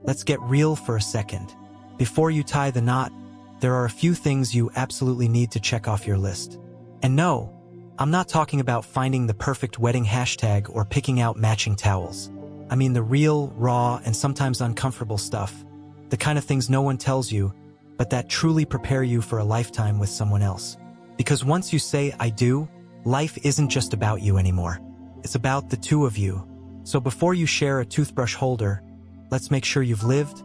Let's get real for a second. Before you tie the knot, there are a few things you absolutely need to check off your list. And no, I'm not talking about finding the perfect wedding hashtag or picking out matching towels. I mean the real, raw, and sometimes uncomfortable stuff. The kind of things no one tells you, but that truly prepare you for a lifetime with someone else. Because once you say, I do, life isn't just about you anymore. It's about the two of you. So before you share a toothbrush holder, let's make sure you've lived,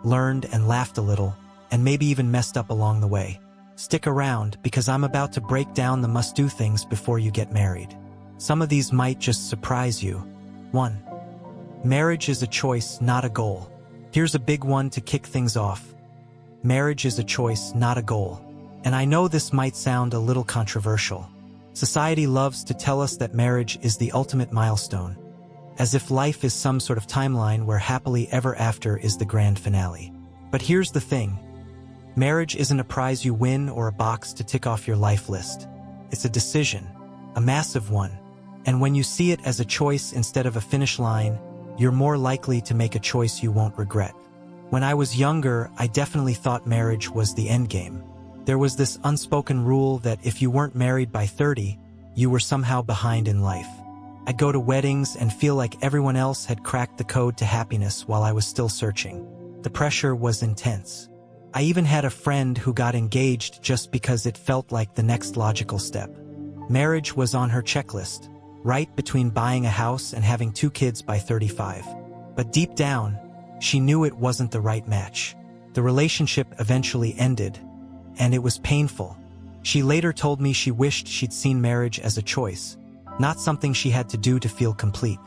learned, and laughed a little, and maybe even messed up along the way. Stick around, because I'm about to break down the must-do things before you get married. Some of these might just surprise you. 1. Marriage is a choice, not a goal. Here's a big one to kick things off. Marriage is a choice, not a goal. And I know this might sound a little controversial. Society loves to tell us that marriage is the ultimate milestone, as if life is some sort of timeline where happily ever after is the grand finale. But here's the thing. Marriage isn't a prize you win or a box to tick off your life list. It's a decision, a massive one. And when you see it as a choice instead of a finish line, you're more likely to make a choice you won't regret. When I was younger, I definitely thought marriage was the endgame. There was this unspoken rule that if you weren't married by 30, you were somehow behind in life. I'd go to weddings and feel like everyone else had cracked the code to happiness while I was still searching. The pressure was intense. I even had a friend who got engaged just because it felt like the next logical step. Marriage was on her checklist, right between buying a house and having 2 kids by 35. But deep down, she knew it wasn't the right match. The relationship eventually ended, and it was painful. She later told me she wished she'd seen marriage as a choice, not something she had to do to feel complete.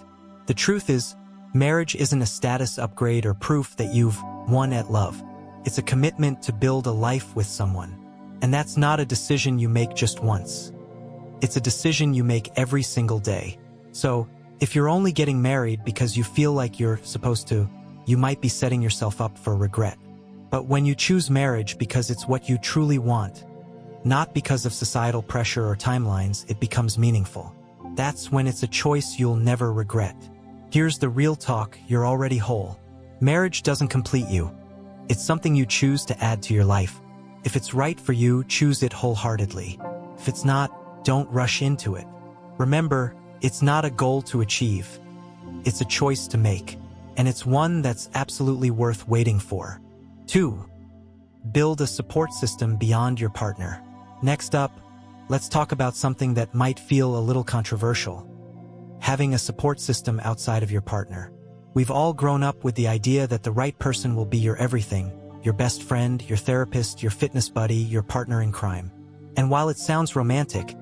The truth is, marriage isn't a status upgrade or proof that you've won at love. It's a commitment to build a life with someone. And that's not a decision you make just once. It's a decision you make every single day. So, if you're only getting married because you feel like you're supposed to, you might be setting yourself up for regret. But when you choose marriage because it's what you truly want, not because of societal pressure or timelines, it becomes meaningful. That's when it's a choice you'll never regret. Here's the real talk, you're already whole. Marriage doesn't complete you. It's something you choose to add to your life. If it's right for you, choose it wholeheartedly. If it's not, don't rush into it. Remember, it's not a goal to achieve. It's a choice to make. And it's one that's absolutely worth waiting for. 2. Build a support system beyond your partner. Next up, let's talk about something that might feel a little controversial. Having a support system outside of your partner. We've all grown up with the idea that the right person will be your everything, your best friend, your therapist, your fitness buddy, your partner in crime. And while it sounds romantic,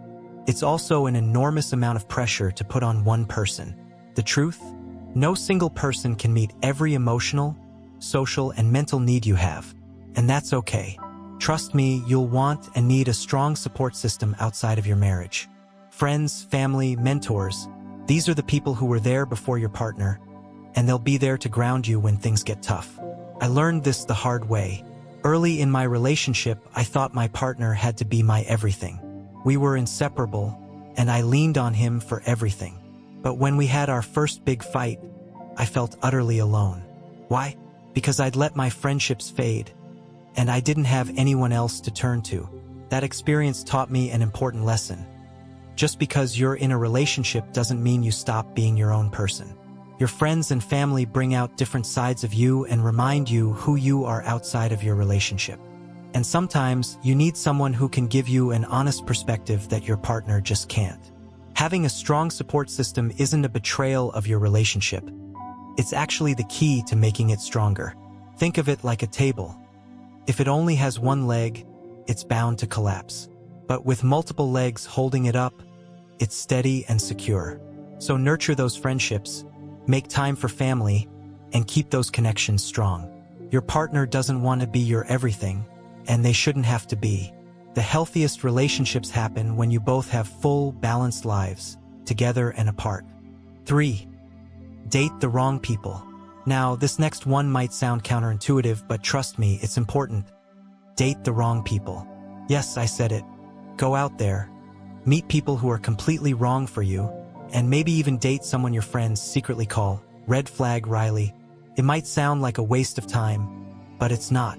it's also an enormous amount of pressure to put on one person. The truth? No single person can meet every emotional, social, and mental need you have. And that's okay. Trust me, you'll want and need a strong support system outside of your marriage. Friends, family, mentors, these are the people who were there before your partner, and they'll be there to ground you when things get tough. I learned this the hard way. Early in my relationship, I thought my partner had to be my everything. We were inseparable, and I leaned on him for everything. But when we had our first big fight, I felt utterly alone. Why? Because I'd let my friendships fade, and I didn't have anyone else to turn to. That experience taught me an important lesson. Just because you're in a relationship doesn't mean you stop being your own person. Your friends and family bring out different sides of you and remind you who you are outside of your relationship. And sometimes you need someone who can give you an honest perspective that your partner just can't. Having a strong support system isn't a betrayal of your relationship. It's actually the key to making it stronger. Think of it like a table. If it only has one leg, it's bound to collapse. But with multiple legs holding it up, it's steady and secure. So nurture those friendships, make time for family, and keep those connections strong. Your partner doesn't want to be your everything, and they shouldn't have to be. The healthiest relationships happen when you both have full, balanced lives, together and apart. 3. Date the wrong people. Now, this next one might sound counterintuitive, but trust me, it's important. Date the wrong people. Yes, I said it. Go out there, meet people who are completely wrong for you, and maybe even date someone your friends secretly call Red Flag Riley It might sound like a waste of time, but it's not.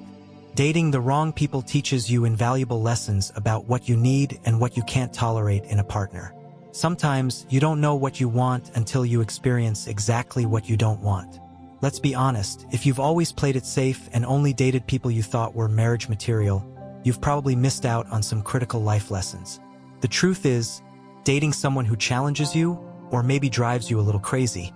Dating the wrong people teaches you invaluable lessons about what you need and what you can't tolerate in a partner. Sometimes you don't know what you want until you experience exactly what you don't want. Let's be honest, if you've always played it safe and only dated people you thought were marriage material, you've probably missed out on some critical life lessons. The truth is, dating someone who challenges you, or maybe drives you a little crazy,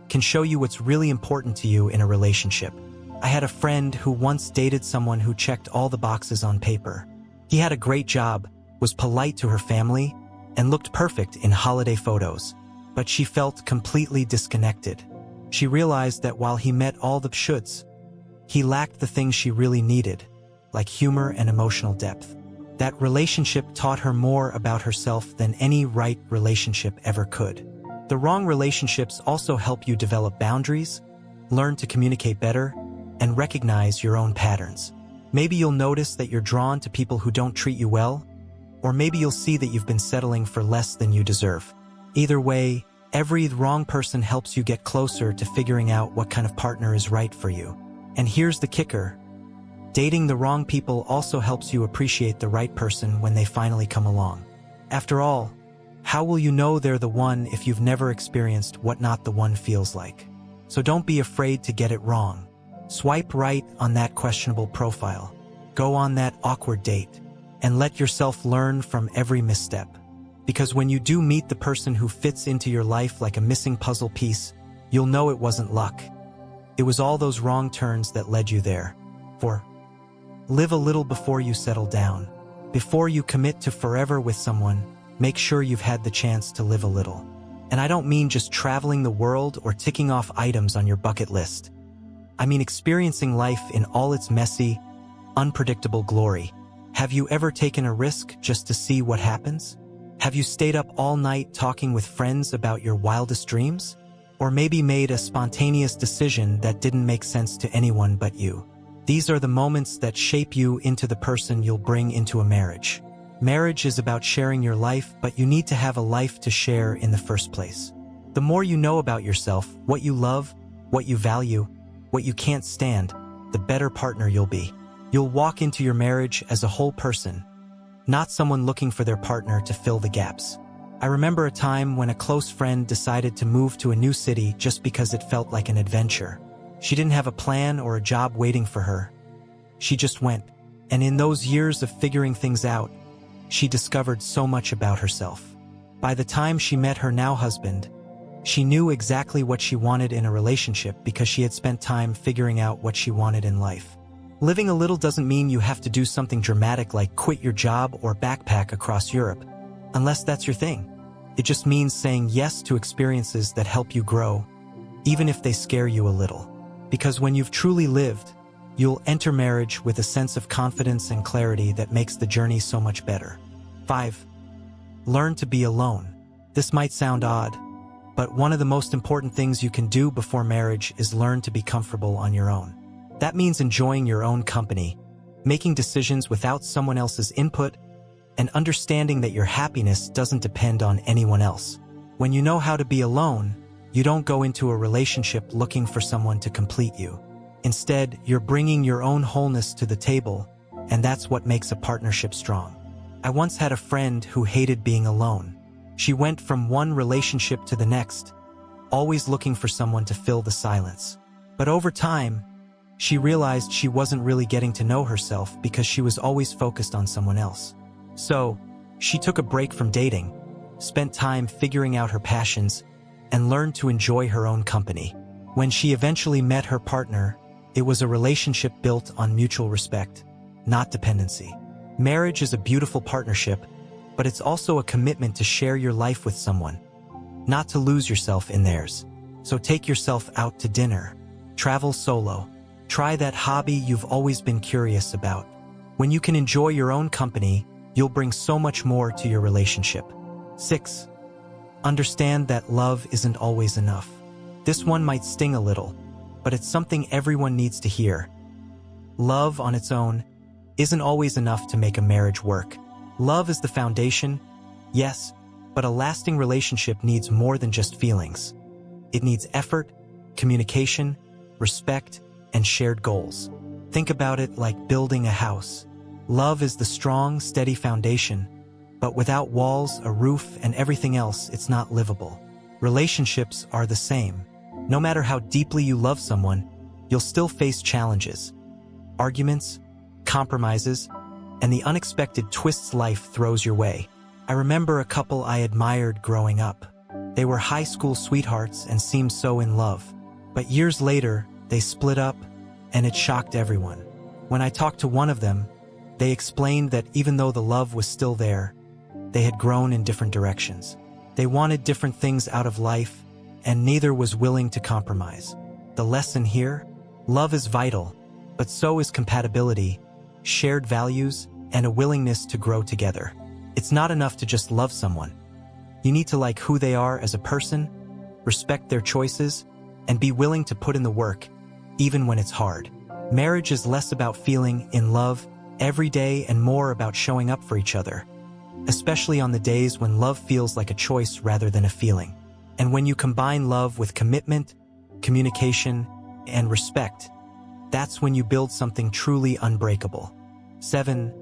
can show you what's really important to you in a relationship. I had a friend who once dated someone who checked all the boxes on paper. He had a great job, was polite to her family, and looked perfect in holiday photos. But she felt completely disconnected. She realized that while he met all the shoulds, he lacked the things she really needed, like humor and emotional depth. That relationship taught her more about herself than any right relationship ever could. The wrong relationships also help you develop boundaries, learn to communicate better, and recognize your own patterns. Maybe you'll notice that you're drawn to people who don't treat you well, or maybe you'll see that you've been settling for less than you deserve. Either way, every wrong person helps you get closer to figuring out what kind of partner is right for you. And here's the kicker. Dating the wrong people also helps you appreciate the right person when they finally come along. After all, how will you know they're the one if you've never experienced what not the one feels like? So don't be afraid to get it wrong. Swipe right on that questionable profile. Go on that awkward date. And let yourself learn from every misstep. Because when you do meet the person who fits into your life like a missing puzzle piece, you'll know it wasn't luck. It was all those wrong turns that led you there. Live a little before you settle down. Before you commit to forever with someone, make sure you've had the chance to live a little. And I don't mean just traveling the world or ticking off items on your bucket list. I mean experiencing life in all its messy, unpredictable glory. Have you ever taken a risk just to see what happens? Have you stayed up all night talking with friends about your wildest dreams? Or maybe made a spontaneous decision that didn't make sense to anyone but you? These are the moments that shape you into the person you'll bring into a marriage. Marriage is about sharing your life, but you need to have a life to share in the first place. The more you know about yourself, what you love, what you value, what you can't stand, the better partner you'll be. You'll walk into your marriage as a whole person, not someone looking for their partner to fill the gaps. I remember a time when a close friend decided to move to a new city just because it felt like an adventure. She didn't have a plan or a job waiting for her. She just went. And in those years of figuring things out, she discovered so much about herself. By the time she met her now husband, she knew exactly what she wanted in a relationship because she had spent time figuring out what she wanted in life. Living a little doesn't mean you have to do something dramatic like quit your job or backpack across Europe, unless that's your thing. It just means saying yes to experiences that help you grow, even if they scare you a little. Because when you've truly lived, you'll enter marriage with a sense of confidence and clarity that makes the journey so much better. 5. Learn to be alone. This might sound odd, but one of the most important things you can do before marriage is learn to be comfortable on your own. That means enjoying your own company, making decisions without someone else's input, and understanding that your happiness doesn't depend on anyone else. When you know how to be alone, you don't go into a relationship looking for someone to complete you. Instead, you're bringing your own wholeness to the table, and that's what makes a partnership strong. I once had a friend who hated being alone. She went from one relationship to the next, always looking for someone to fill the silence. But over time, she realized she wasn't really getting to know herself because she was always focused on someone else. So, she took a break from dating, spent time figuring out her passions, and learned to enjoy her own company. When she eventually met her partner, it was a relationship built on mutual respect, not dependency. Marriage is a beautiful partnership, but it's also a commitment to share your life with someone, not to lose yourself in theirs. So take yourself out to dinner, travel solo, try that hobby you've always been curious about. When you can enjoy your own company, you'll bring so much more to your relationship. 6. Understand that love isn't always enough. This one might sting a little, but it's something everyone needs to hear. Love on its own isn't always enough to make a marriage work. Love is the foundation, yes, but a lasting relationship needs more than just feelings. It needs effort, communication, respect, and shared goals. Think about it like building a house. Love is the strong, steady foundation, but without walls, a roof, and everything else, it's not livable. Relationships are the same. No matter how deeply you love someone, you'll still face challenges, arguments, compromises, and the unexpected twists life throws your way. I remember a couple I admired growing up. They were high school sweethearts and seemed so in love. But years later, they split up, and it shocked everyone. When I talked to one of them, they explained that even though the love was still there, they had grown in different directions. They wanted different things out of life, and neither was willing to compromise. The lesson here? Love is vital, but so is compatibility, shared values, and a willingness to grow together. It's not enough to just love someone. You need to like who they are as a person, respect their choices, and be willing to put in the work, even when it's hard. Marriage is less about feeling in love every day and more about showing up for each other, especially on the days when love feels like a choice rather than a feeling. And when you combine love with commitment, communication, and respect, that's when you build something truly unbreakable. 7.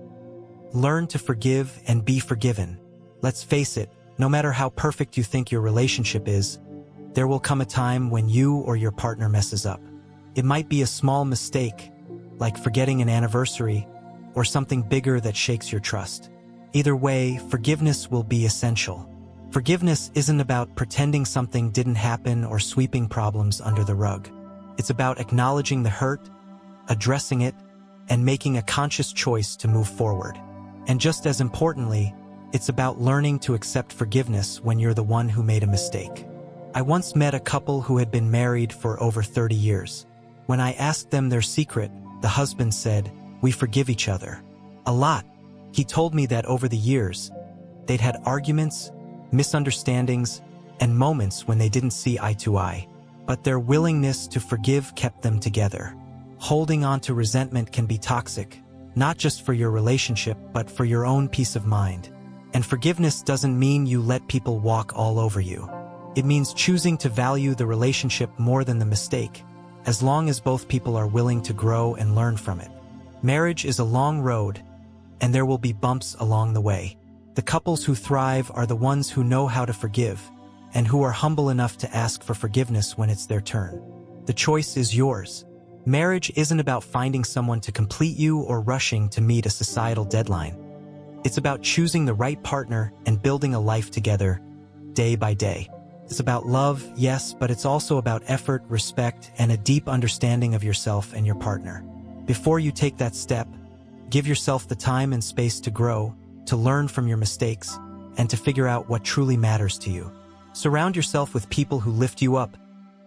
Learn to forgive and be forgiven. Let's face it, no matter how perfect you think your relationship is, there will come a time when you or your partner messes up. It might be a small mistake, like forgetting an anniversary, or something bigger that shakes your trust. Either way, forgiveness will be essential. Forgiveness isn't about pretending something didn't happen or sweeping problems under the rug. It's about acknowledging the hurt, addressing it, and making a conscious choice to move forward. And just as importantly, it's about learning to accept forgiveness when you're the one who made a mistake. I once met a couple who had been married for over 30 years. When I asked them their secret, the husband said, "We forgive each other a lot." He told me that over the years, they'd had arguments, misunderstandings, and moments when they didn't see eye to eye. But their willingness to forgive kept them together. Holding on to resentment can be toxic, not just for your relationship, but for your own peace of mind. And forgiveness doesn't mean you let people walk all over you. It means choosing to value the relationship more than the mistake, as long as both people are willing to grow and learn from it. Marriage is a long road, and there will be bumps along the way. The couples who thrive are the ones who know how to forgive, and who are humble enough to ask for forgiveness when it's their turn. The choice is yours. Marriage isn't about finding someone to complete you or rushing to meet a societal deadline. It's about choosing the right partner and building a life together, day by day. It's about love, yes, but it's also about effort, respect, and a deep understanding of yourself and your partner. Before you take that step, give yourself the time and space to grow, to learn from your mistakes, and to figure out what truly matters to you. Surround yourself with people who lift you up.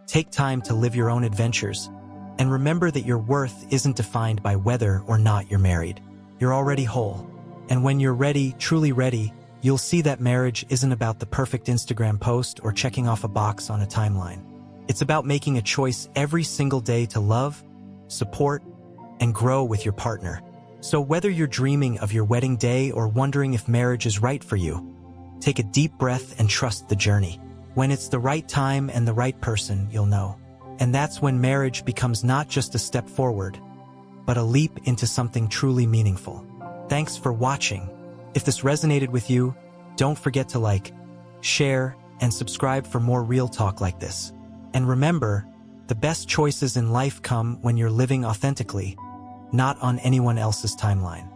Take time to live your own adventures. And remember that your worth isn't defined by whether or not you're married. You're already whole. And when you're ready, truly ready, you'll see that marriage isn't about the perfect Instagram post or checking off a box on a timeline. It's about making a choice every single day to love, support, and grow with your partner. So whether you're dreaming of your wedding day or wondering if marriage is right for you, take a deep breath and trust the journey. When it's the right time and the right person, you'll know. And that's when marriage becomes not just a step forward, but a leap into something truly meaningful. Thanks for watching. If this resonated with you, don't forget to like, share, and subscribe for more real talk like this. And remember, the best choices in life come when you're living authentically, not on anyone else's timeline.